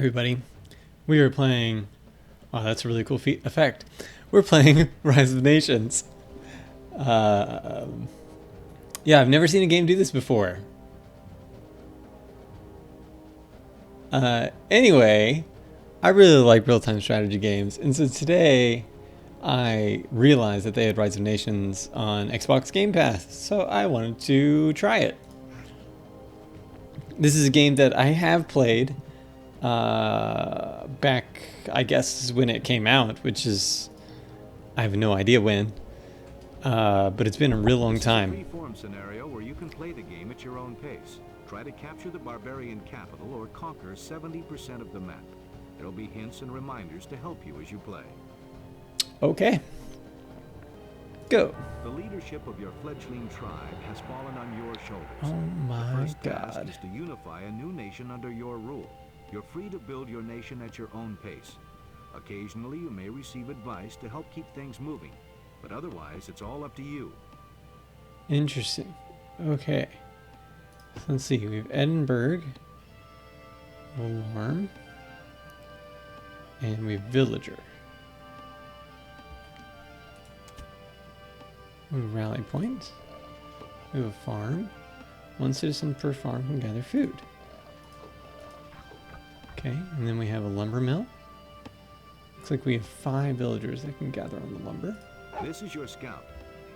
everybody. We are playing... Wow, that's a really cool effect. We're playing Rise of the Nations. Yeah, I've never seen a game do this before. Anyway, I really like real-time strategy games, and so today I realized that they had Rise of Nations on Xbox Game Pass, so I wanted to try it. This is a game that I have played back, I guess, when it came out, which is, I have no idea when, but it's been a real long time. This is a free-form scenario where you can play the game at your own pace. Try to capture the barbarian capital or conquer 70% of the map. There'll be hints and reminders to help you as you play. Okay. Go. The leadership of your fledgling tribe has fallen on your shoulders. Oh my The first task God. is to unify a new nation under your rule. You're free to build your nation at your own pace. Occasionally, you may receive advice to help keep things moving, but otherwise, it's all up to you. Interesting. Okay. So let's see. We have Edinburgh, Alarm, and we have Villager. We have Rally Point. We have a farm. One citizen per farm can gather food. Okay, and then we have a lumber mill. Looks like we have 5 villagers that can gather on the lumber. This is your scout.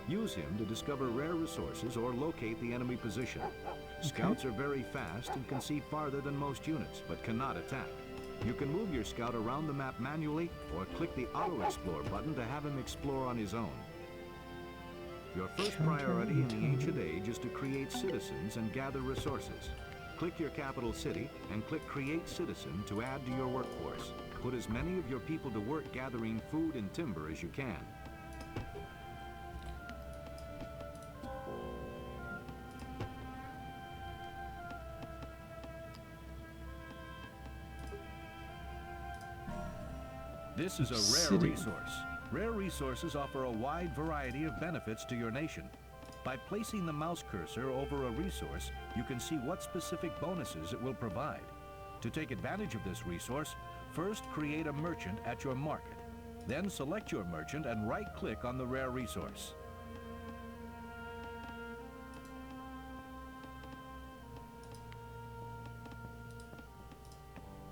Use him to discover rare resources or locate the enemy position. Scouts are very fast and can see farther than most units, but cannot attack. You can move your scout around the map manually, or click the Auto Explore button to have him explore on his own. Your first priority in the ancient age is to create citizens and gather resources. Click your capital city and click Create Citizen to add to your workforce. Put as many of your people to work gathering food and timber as you can. This is a rare resource. Rare resources offer a wide variety of benefits to your nation. By placing the mouse cursor over a resource, you can see what specific bonuses it will provide. To take advantage of this resource, first create a merchant at your market. Then select your merchant and right-click on the rare resource.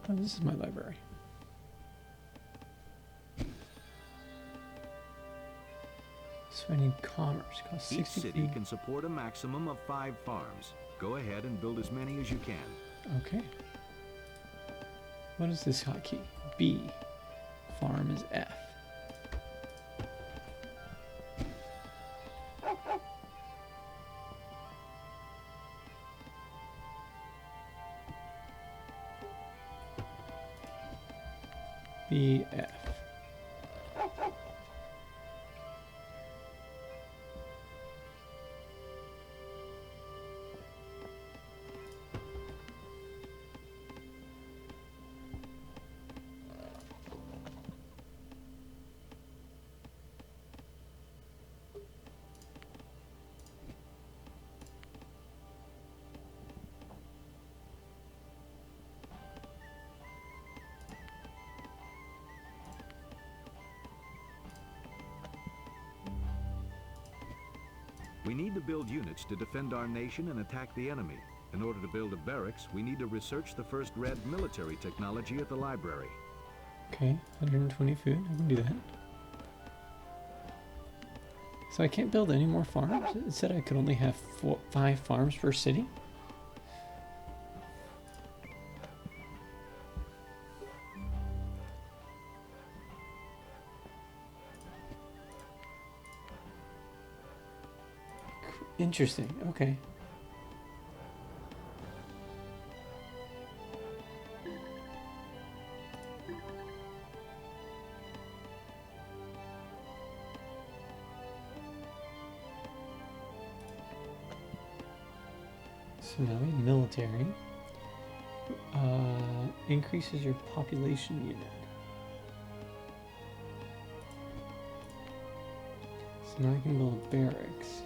Oh, this is my library. So I need commerce. Costs Each 60 city can support a maximum of 5 farms. Go ahead and build as many as you can. Okay. What is this hotkey? B. Farm is F. B, F. We need to build units to defend our nation and attack the enemy. In order to build a barracks, we need to research the first red military technology at the library. Okay, 120 food. I can do that. So I can't build any more farms? It said I could only have 5 farms per city? Interesting. Okay. So now we have military. Increases your population unit. So now I can build barracks.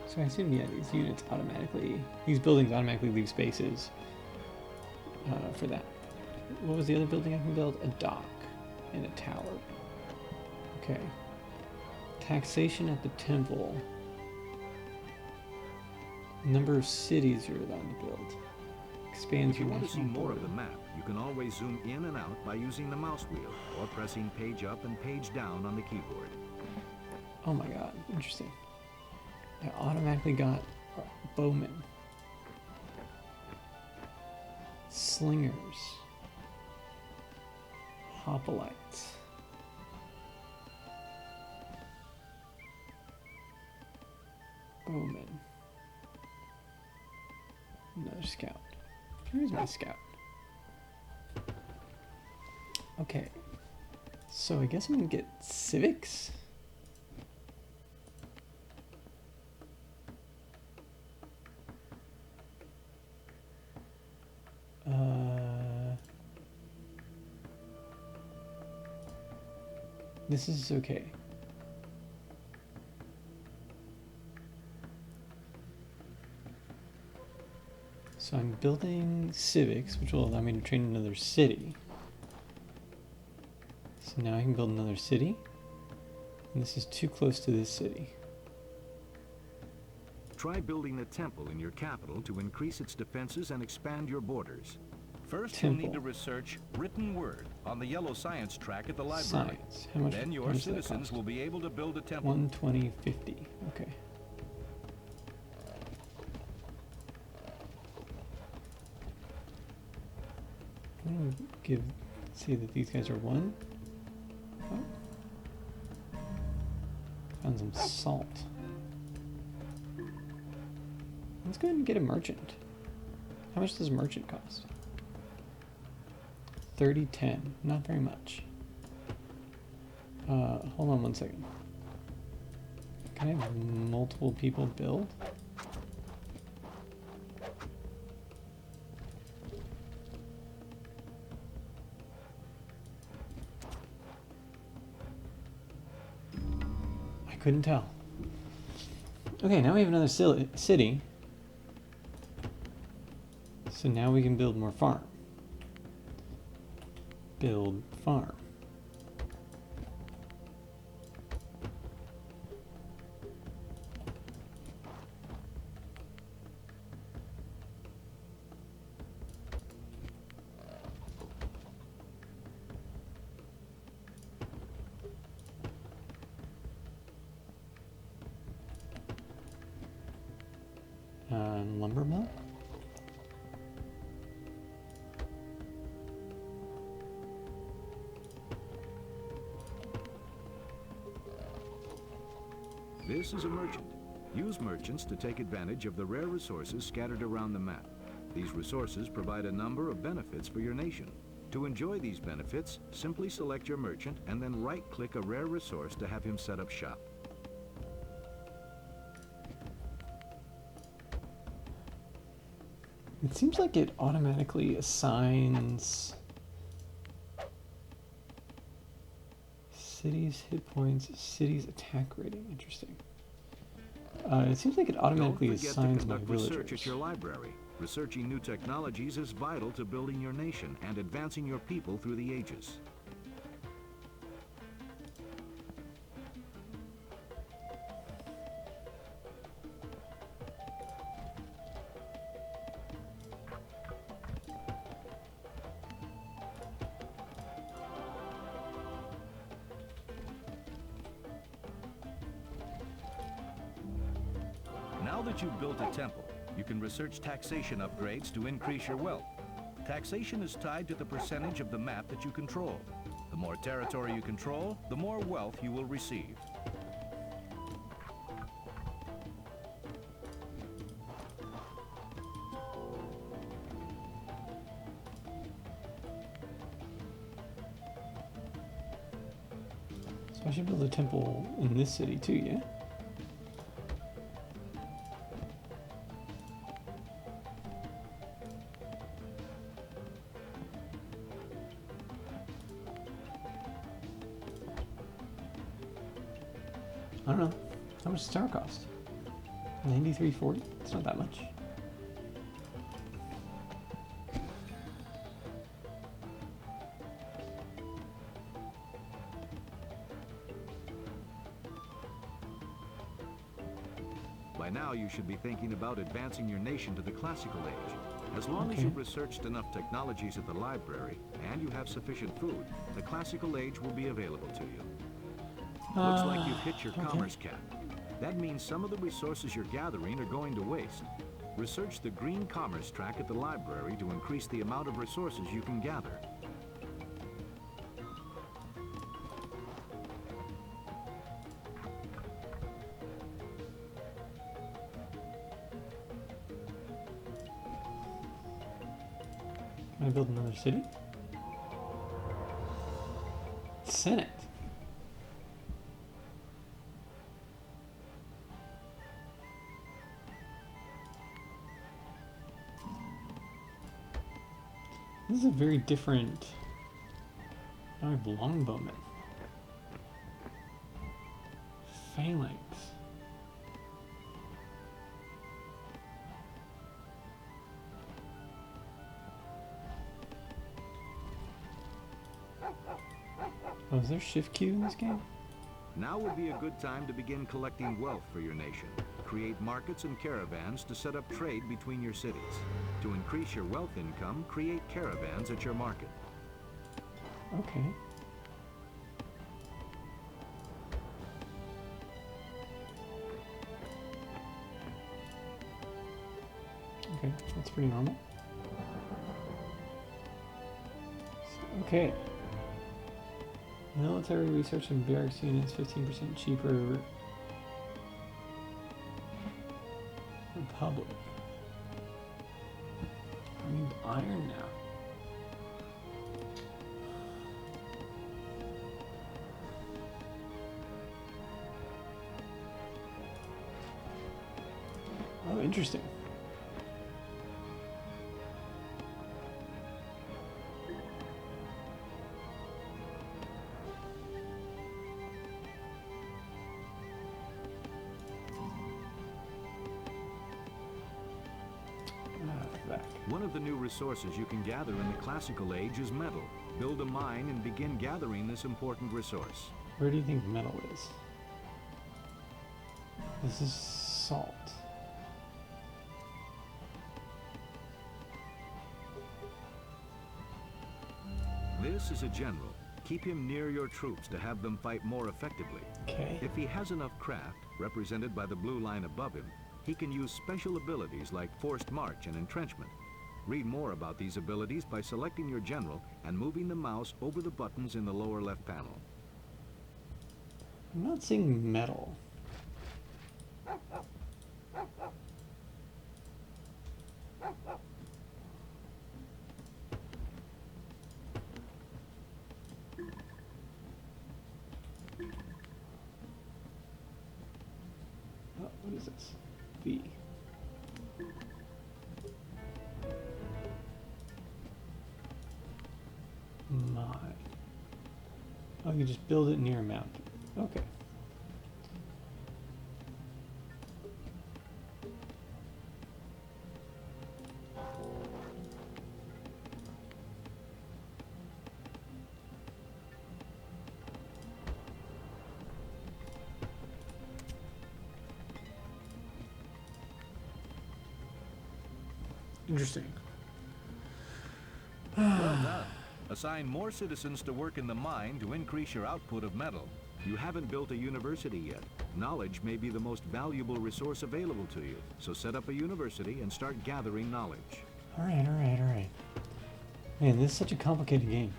So I assume, yeah, these units automatically, these buildings automatically leave spaces for that. What was the other building I can build? A dock and a tower. Okay. Taxation at the temple. Number of cities you're allowed to build. Expands If you your want to see national more of border. the map, you can always zoom in and out by using the mouse wheel or pressing page up and page down on the keyboard. Oh my god, interesting. I automatically got bowmen. Slingers. Hoplites. Bowman. Another scout. Where's my scout? Okay. So I guess I'm gonna get civics. This is okay. So I'm building civics, which will allow me to train another city. So now I can build another city. And this is too close to this city. Try building a temple in your capital to increase its defenses and expand your borders. First, Temple. you'll need to research written word on the yellow science track at the library. Science. How much? Then how your much does that citizens cost? will be able to build a temple. 120.50. Okay. I'm gonna see that these guys are one. Oh. Found some salt. Let's go ahead and get a merchant. How much does a merchant cost? 30.10. Not very much. Hold on one second. Can I have multiple people build? I couldn't tell. Okay, now we have another city. So now we can build more farm. Build farm. Lumber mill? This is a merchant. Use merchants to take advantage of the rare resources scattered around the map. These resources provide a number of benefits for your nation. To enjoy these benefits, simply select your merchant and then right-click a rare resource to have him set up shop. It seems like it automatically assigns cities hit points, cities attack rating. Interesting. It seems like it automatically Don't forget to assigns my conduct research at villagers. your library. Researching new technologies is vital to building your nation and advancing your people through the ages. Now that you've built a temple, you can research taxation upgrades to increase your wealth. Taxation is tied to the percentage of the map that you control. The more territory you control, the more wealth you will receive. So I should build a temple in this city too, yeah? I don't know. How much does tower cost? 93.40? It's not that much. now you should be thinking about advancing your nation to the classical age. As long as Okay. you've researched enough technologies at the library and you have sufficient food, the classical age will be available to you. Looks like you've hit your okay. commerce cap. That means some of the resources you're gathering are going to waste. Research the green commerce track at the library to increase the amount of resources you can gather. Can I build another city? Senate. This is a very different. Now I have longbowmen. Phalanx. Oh, is there shift Q in this game? Now would be a good time to begin collecting wealth for your nation. Create markets and caravans to set up trade between your cities. To increase your wealth income, create caravans at your market. Okay. Okay, that's pretty normal. Okay. Military research and barracks units 15% cheaper. Republic. I need iron now. Oh, interesting. Back. One of the new resources you can gather in the classical age is metal. Build a mine and begin gathering this important resource. Where do you think metal is? This is salt. This is a general. Keep him near your troops to have them fight more effectively. Okay. If he has enough craft, represented by the blue line above him, he can use special abilities like forced march and entrenchment. Read more about these abilities by selecting your general and moving the mouse over the buttons in the lower left panel. I'm not seeing metal. Oh, what is this? V. Mine. Oh, you just build it near a mountain. Okay. Interesting. Well done. Assign more citizens to work in the mine to increase your output of metal. You haven't built a university yet. Knowledge may be the most valuable resource available to you, so set up a university and start gathering knowledge. Alright, alright, alright. Man, this is such a complicated game.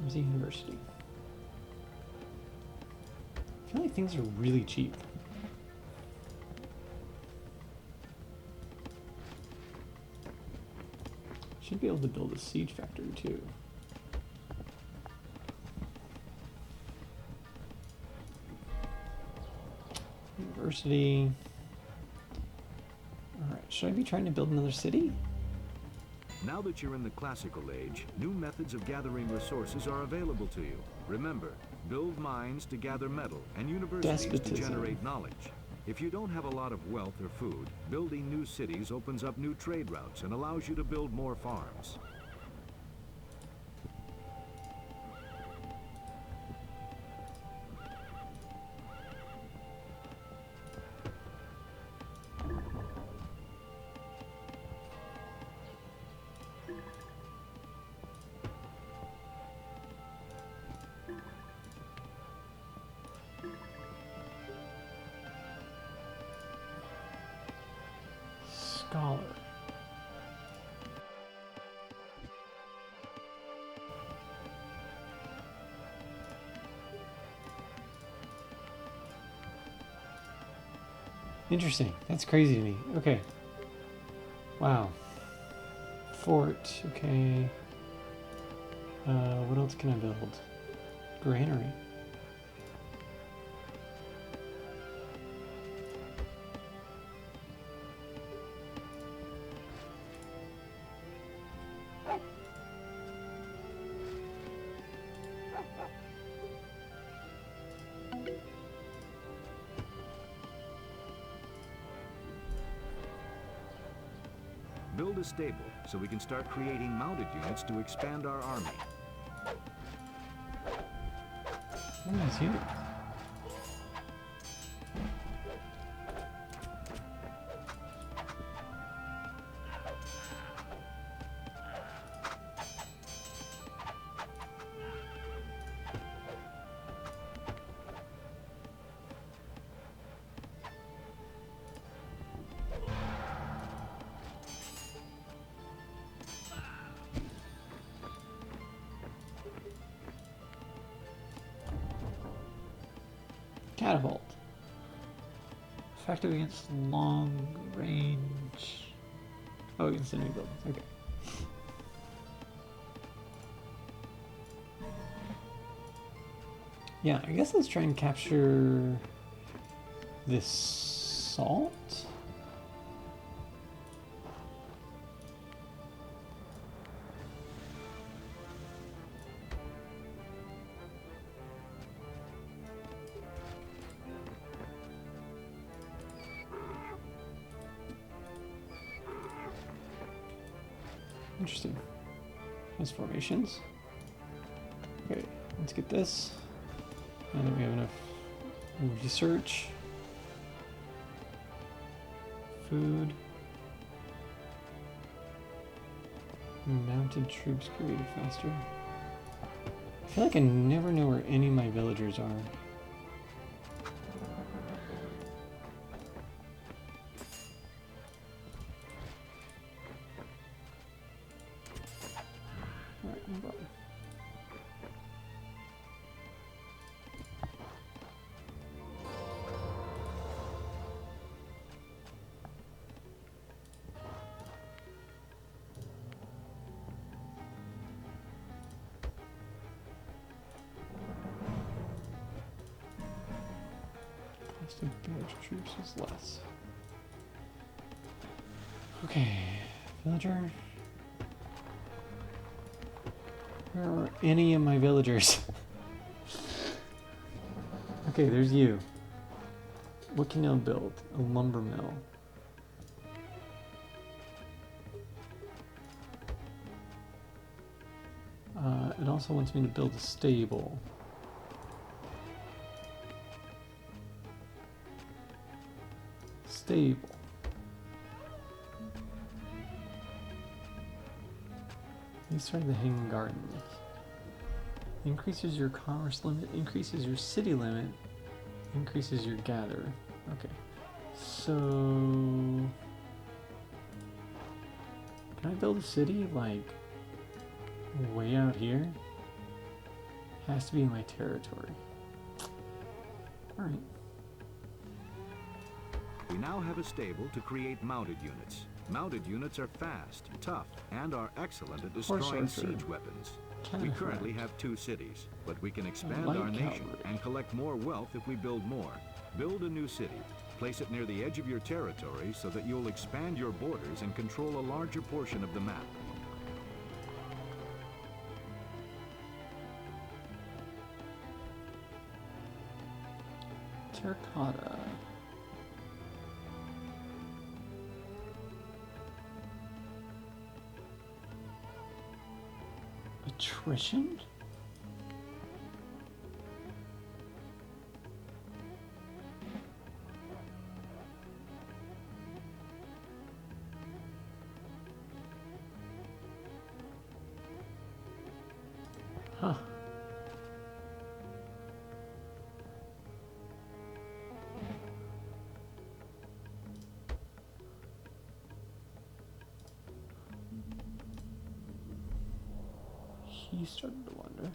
Where's the university? I feel like things are really cheap. Should should be able to build a siege factory too. University. Alright, should I be trying to build another city? Now that you're in the classical age, new methods of gathering resources are available to you. Remember, build mines to gather metal and universities to Despotism. generate knowledge. If you don't have a lot of wealth or food, building new cities opens up new trade routes and allows you to build more farms. Scholar. Interesting. That's crazy to me. Okay. Wow. Fort. Okay. What else can I build? Granary. Build a stable so we can start creating mounted units to expand our army. What are these units? Catapult. Effective against long range. Oh, against enemy buildings. Okay. Yeah, I guess let's try and capture this salt. Interesting. Nice formations. Okay, let's get this. Now that we have enough research. Food. Mounted troops created faster. I feel like I never know where any of my villagers are. Alright, no problem. Cost of village troops is less. Okay, villager. Where are any of my villagers? Okay, there's you. What can you build? A lumber mill. It also wants me to build a stable. Stable. These are the hanging gardens. Increases your commerce limit, increases your city limit, increases your gather. Okay. So can I build a city like way out here? Has to be in my territory. Alright. We now have a stable to create mounted units. Mounted units are fast, tough, and are excellent at destroying siege weapons. We currently have 2 cities, but we can expand our nation and collect more wealth if we build more. Build a new city. Place it near the edge of your territory so that you'll expand your borders and control a larger portion of the map. Terracotta. Attrition? Huh. He started to wonder.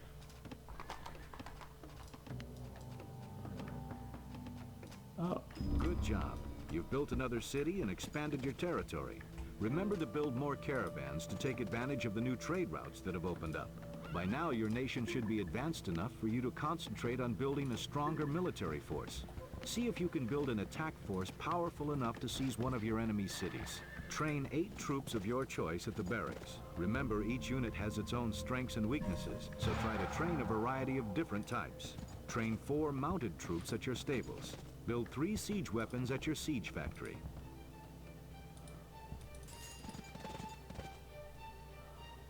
Oh. Good job. You've built another city and expanded your territory. Remember to build more caravans to take advantage of the new trade routes that have opened up. By now, your nation should be advanced enough for you to concentrate on building a stronger military force. See if you can build an attack force powerful enough to seize one of your enemy's cities. Train 8 troops of your choice at the barracks. Remember, each unit has its own strengths and weaknesses, so try to train a variety of different types. Train 4 mounted troops at your stables. Build 3 siege weapons at your siege factory.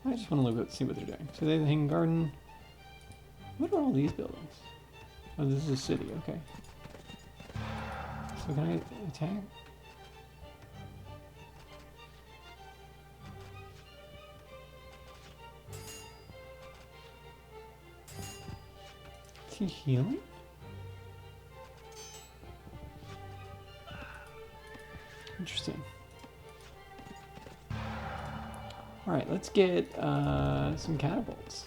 I just want to look at see what they're doing. So they have the Hanging Garden. What are all these buildings? Oh, this is a city, okay. So can I attack? Is he healing? Interesting. Alright, let's get some catapults.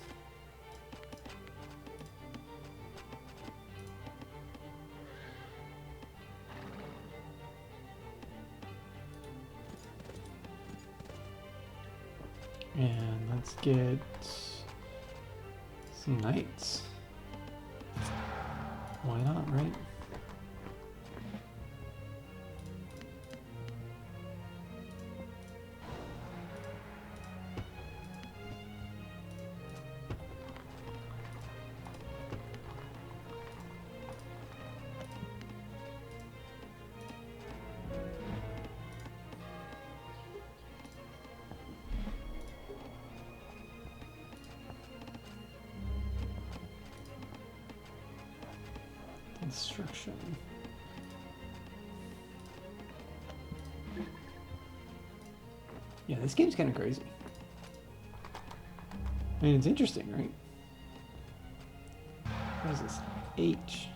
And let's get some knights. Why not, right? Construction. Yeah, this game's kind of crazy. I mean, it's interesting, right? What is this? H.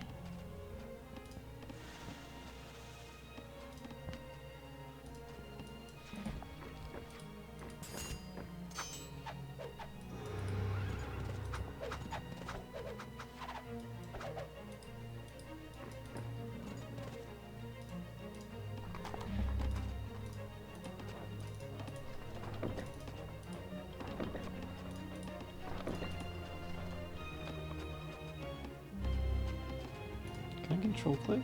Can I control click?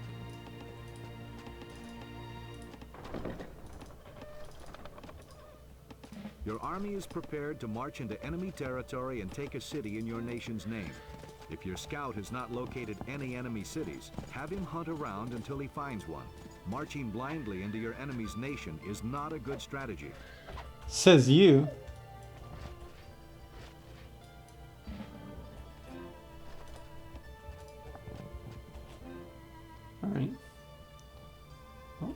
Your army is prepared to march into enemy territory and take a city in your nation's name. If your scout has not located any enemy cities, have him hunt around until he finds one. Marching blindly into your enemy's nation is not a good strategy. Says you. All right. Oh.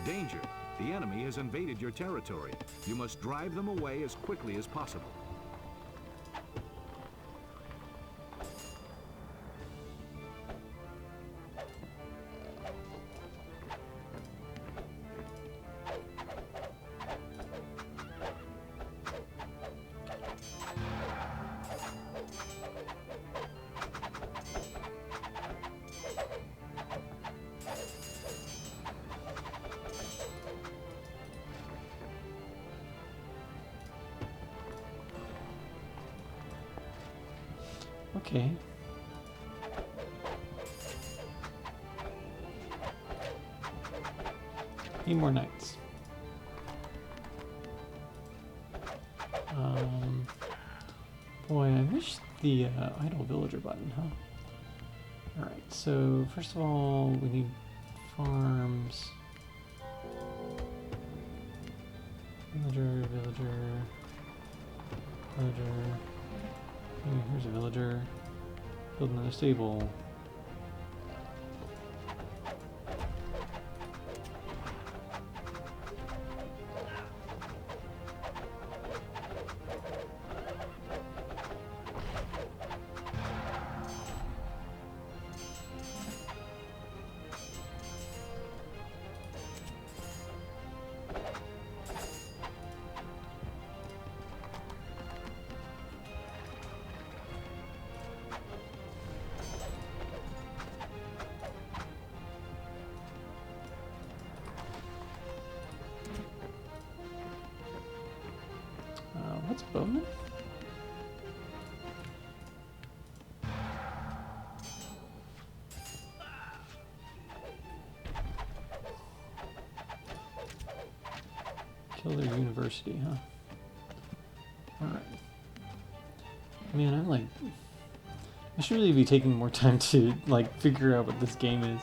Danger! The enemy has invaded your territory. You must drive them away as quickly as possible. Okay. Need more knights. Boy, I wish the idle villager button, huh? Alright, so first of all, we need farms. Villager, villager, villager. Here's a villager. Build another stable. What's Bowman? Kill their university, huh? Alright. Man, I'm like... I should really be taking more time to, like, figure out what this game is.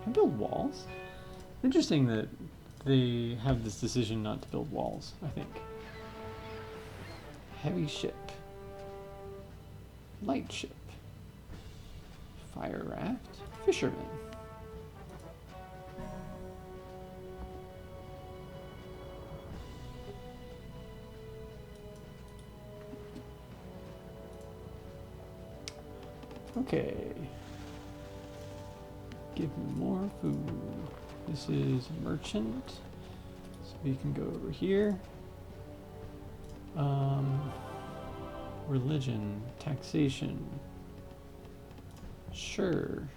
Can I build walls? Interesting that they have this decision not to build walls, I think. Heavy ship. Light ship. Fire raft. Fisherman. Okay. Give me more food. This is merchant. So we can go over here. Religion, taxation. Sure.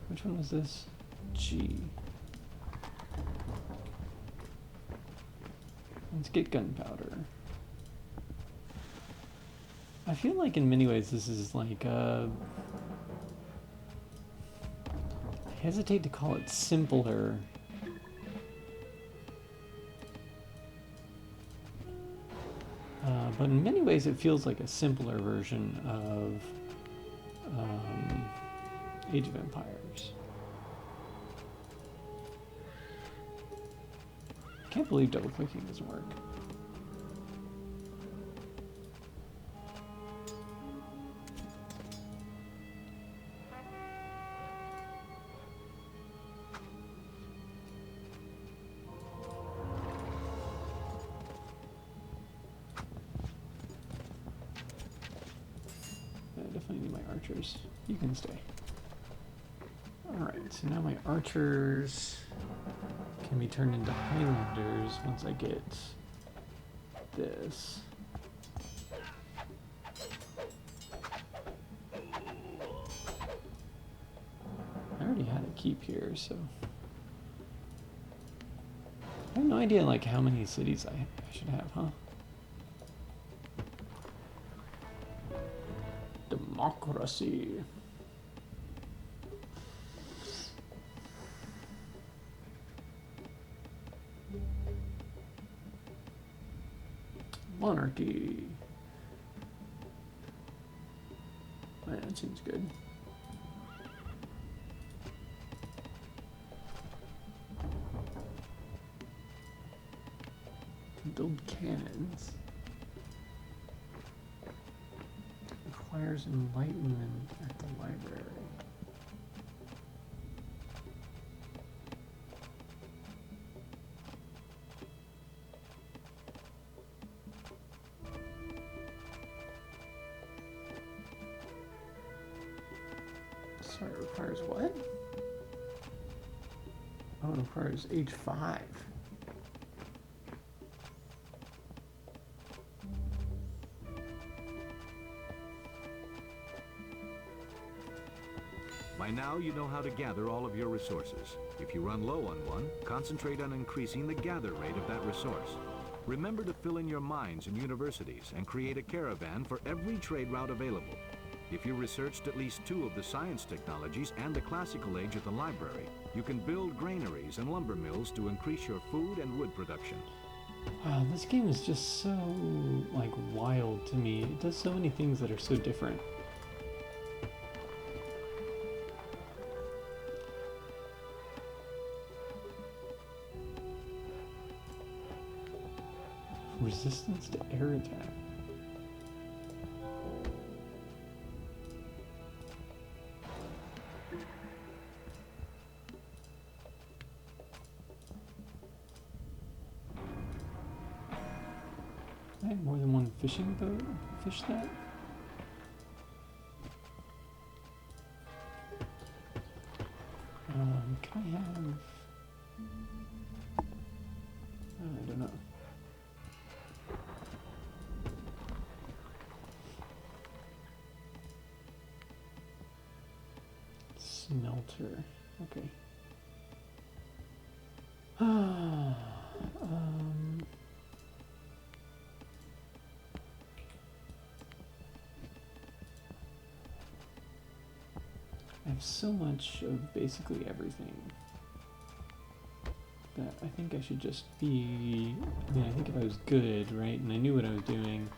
Which one was this? G. Let's get gunpowder. I feel like in many ways this is like I hesitate to call it simpler. But in many ways it feels like a simpler version of Age of Empires. I can't believe double clicking doesn't work. You can stay. Alright, so now my archers can be turned into Highlanders once I get this. I already had a keep here, so I have no idea like how many cities I should have, huh? Democracy. Monarchy. That seems good. Build cannons. Requires enlightenment at the library. Sorry, it requires what? Oh, it requires age 5. By now, you know how to gather all of your resources. If you run low on one, concentrate on increasing the gather rate of that resource. Remember to fill in your mines and universities and create a caravan for every trade route available. If you researched at least 2 of the science technologies and the classical age at the library, you can build granaries and lumber mills to increase your food and wood production. Wow, this game is just so, like, wild to me. It does so many things that are so different. Resistance to air attack. I have more than one fishing boat. Fish that? Can I have... I don't know. Smelter. Okay. I have so much of basically everything that I think I should just be... I mean, I think if I was good, right, and I knew what I was doing,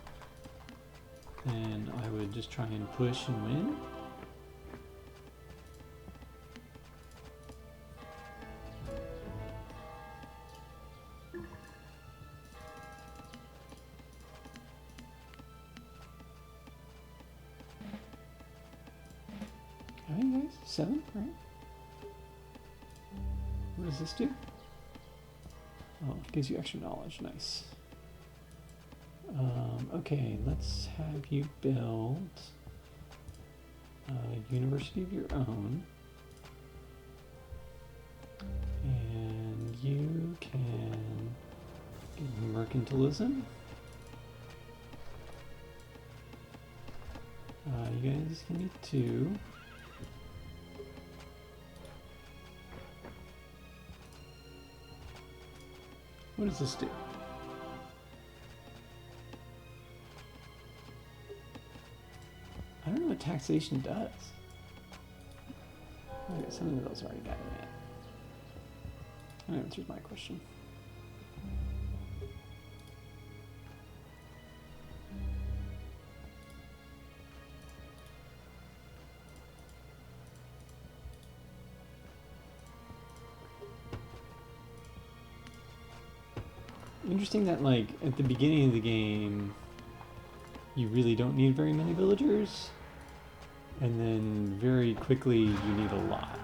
then I would just try and push and win. How many guys? 7, right? What does this do? Oh, it gives you extra knowledge. Nice. Okay, let's have you build a university of your own. And you can get mercantilism. You guys can be 2. What does this do? I don't know what taxation does. Okay, some of those already got it. That answers my question. Interesting that, like, at the beginning of the game, you really don't need very many villagers, and then very quickly you need a lot.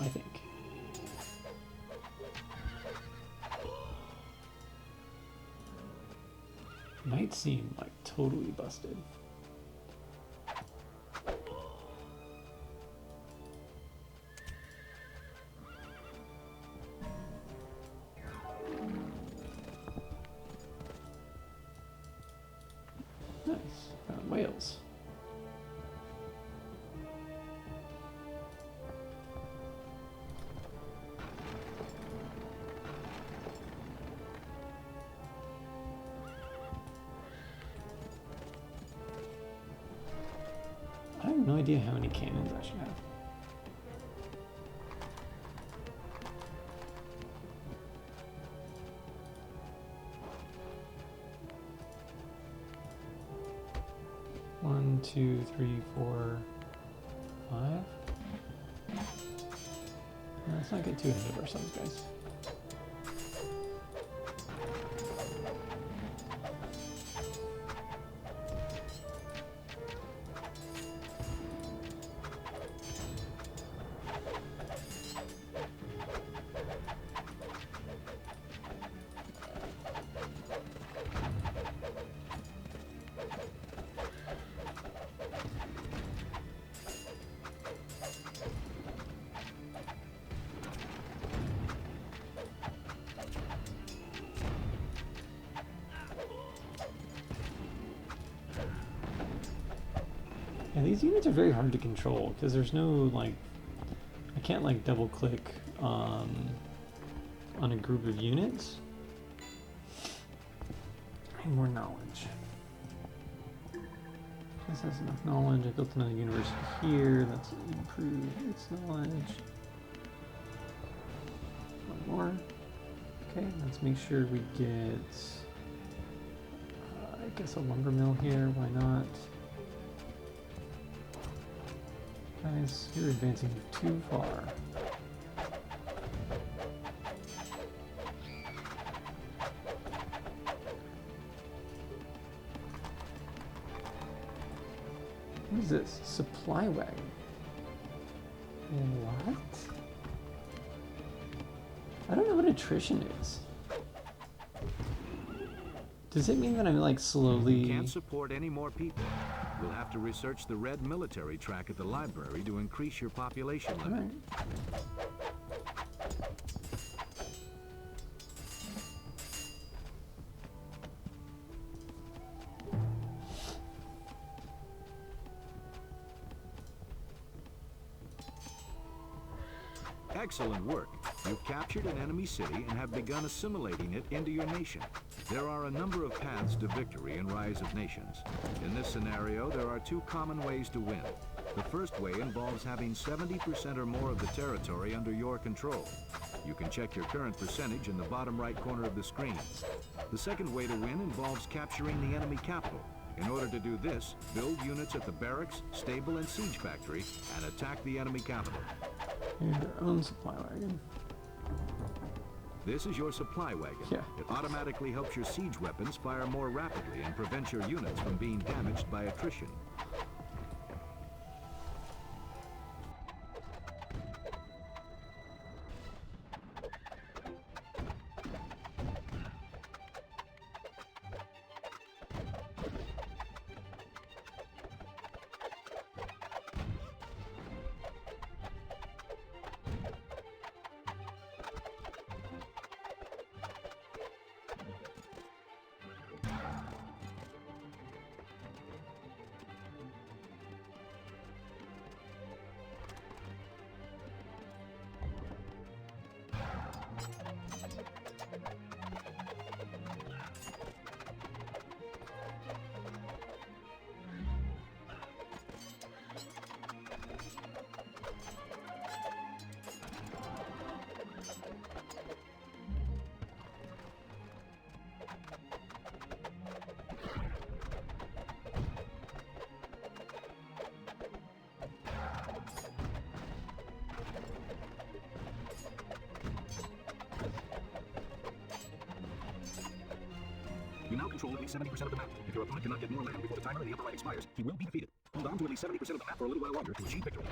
I think. Night might seem like totally busted. Nice. Found whales. I have no idea how many cannons I should have. One, two, three, four, five. Let's not get too ahead of ourselves, guys. Yeah, these units are very hard to control because there's no like, I can't like double click on a group of units. I need more knowledge. This has enough knowledge. I built another university here. That's improved its knowledge. One more. Okay, let's make sure we get, I guess, a lumber mill here. Why not? Guys, you're advancing too far. What is this? Supply wagon. What? I don't know what attrition is. Does it mean that I'm like slowly... Can't support any more people. You'll have to research the red military track at the library to increase your population limit. Alright. Excellent work. You've captured an enemy city and have begun assimilating it into your nation. There are a number of paths to victory in Rise of Nations. In this scenario, there are two common ways to win. The first way involves having 70% or more of the territory under your control. You can check your current percentage in the bottom right corner of the screen. The second way to win involves capturing the enemy capital. In order to do this, build units at the barracks, stable, and siege factory, and attack the enemy capital. And their own supply wagon. This is your supply wagon. Yeah. It automatically helps your siege weapons fire more rapidly and prevents your units from being damaged by attrition. You now control at least 70% of the map. If your opponent cannot get more land before the timer in the upper right expires, he will be defeated. Hold on to at least 70% of the map for a little while longer to achieve victory.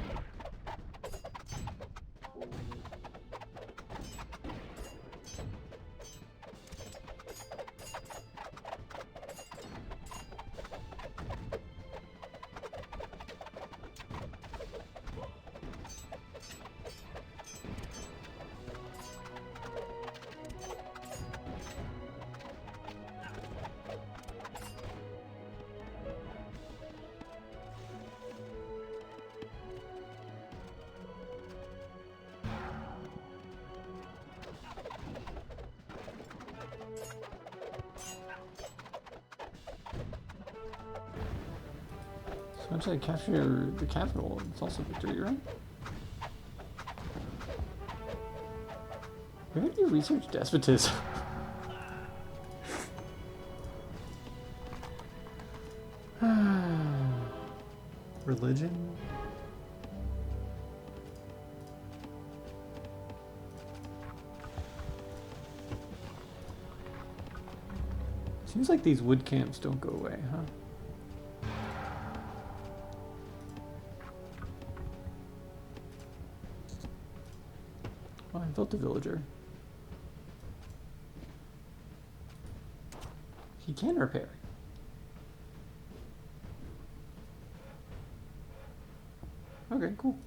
Once I capture the capital, it's also victory, right? Where do you research despotism? Religion? Seems like these wood camps don't go away, huh? Oh, I built a villager. He can repair. Okay, cool.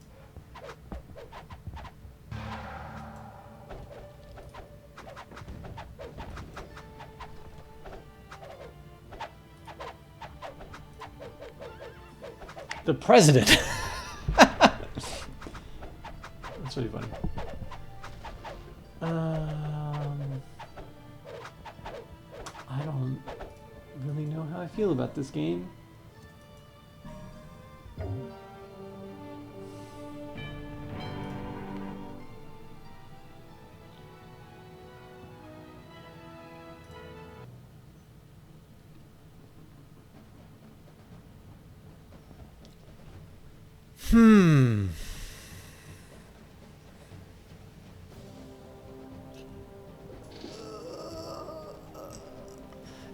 The president. That's really funny. I don't really know how I feel about this game.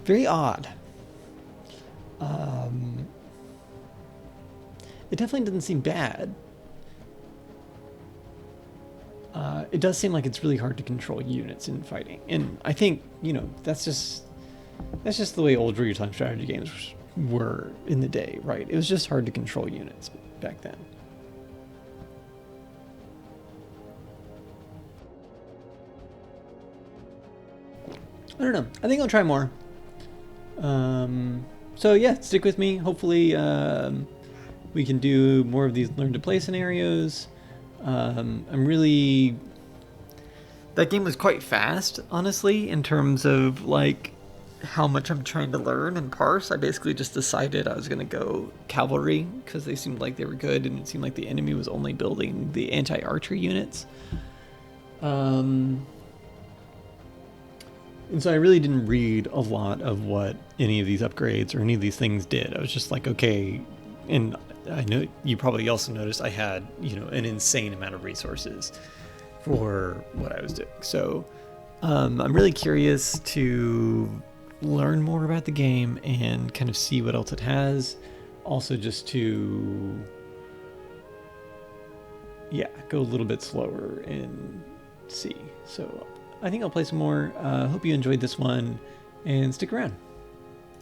Very odd. It definitely doesn't seem bad. It does seem like it's really hard to control units in fighting, and I think, you know, that's just the way old real-time strategy games were in the day, right? It was just hard to control units back then. I don't know. I think I'll try more. So yeah, stick with me. Hopefully, we can do more of these learn to play scenarios. I'm really... That game was quite fast, honestly, in terms of like how much I'm trying to learn and parse. I basically just decided I was going to go cavalry because they seemed like they were good, and it seemed like the enemy was only building the anti-archery units. And so I really didn't read a lot of what any of these upgrades or any of these things did. I was just like, okay, and I know you probably also noticed I had, you know, an insane amount of resources for what I was doing. So I'm really curious to learn more about the game and kind of see what else it has. Also just to, yeah, go a little bit slower and see. So I think I'll play some more. Hope you enjoyed this one, and stick around.